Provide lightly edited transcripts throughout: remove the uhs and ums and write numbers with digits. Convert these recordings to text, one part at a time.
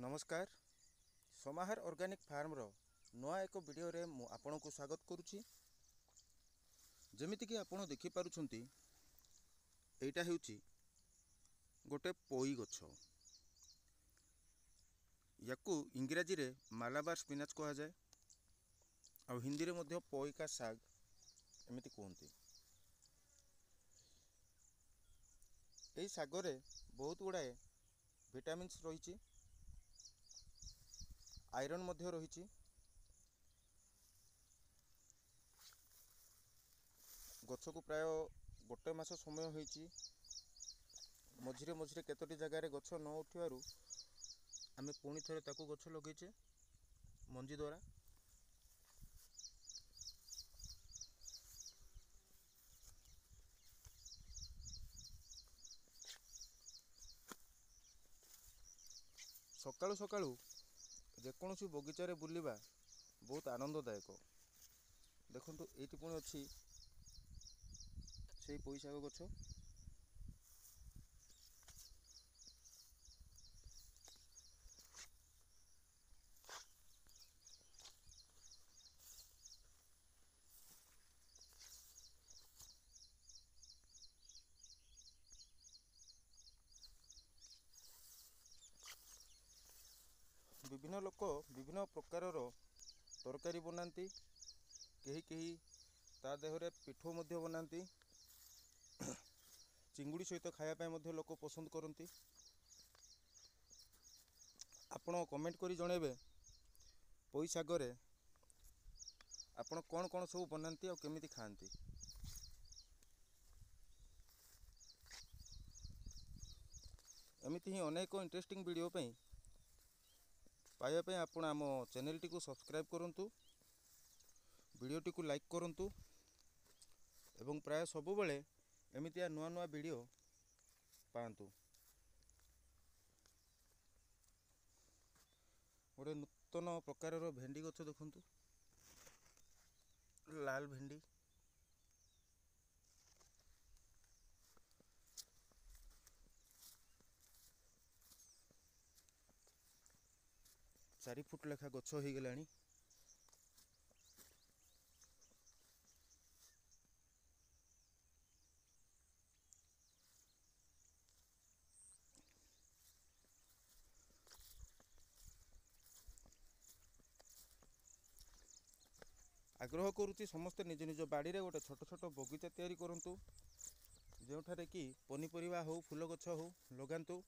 नमस्कार समाहार organic farm रो नया एक वीडियो रे मु आपन को स्वागत करुच्ची। जमिति कि आपण देखि पारुछंती एटा हेउची गोटे पोई गछ। याकू इंग्राजी रे मालाबार स्पिनाच कहा जाए और हिंदी रे मध्य पोई का साग एमिति कहते। एई सागरे बहुत गुड़ाए विटामिन्स रही, आयरन मध्य रही। गछ को प्राय गोटे मास समय होईची। मझिरे मझिरे केतोटी जगार गछ न उठिबारु आमे पुणी थरे ताकू गछ लगेचे मंजी द्वारा। सकाळु सकाळु जेकोसी बगीचारे बुलिबा बहुत आनंददायक। देखंतु एटी पुणी अछि सेई पोई शाग गछ। विभिन्न लोक विभिन्न प्रकार तरकारी बनाती, कहीं कहीं ता देहरे पिठो मध्य बनाती, चिंगुड़ी सहित खायापाई मध्य लोक पसंद करती। आपण कमेंट करी जणेबे पोई सागरे आपण कौन कौन सब बनाती और केमिति खाती। एमिति ही अनेक इंटरेस्टिंग वीडियो पाइबा आपण आम चैनल टी को सब्सक्राइब करंतु, वीडियो टी को लाइक करंतु एवं प्राय सबु बेले एमितिया नुआ नुआ वीडियो पांतु। गोटे नूतन प्रकार भेंडी गछ देखंतु, लाल भेंडी। चारि फुट लेखा गछ हो गलानी। आग्रह करुच्ची समस्ते निज निज बाड़ी रे गोटे छोट छोट बगीचा तैयारी करंतु, जोठारे कि पनीपरिया हो फूल गछ हो लगांतु,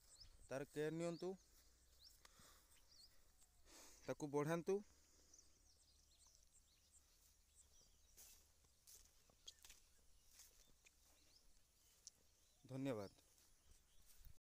तार केयर नियंतु, ताकू बढ़ांतु। धन्यवाद।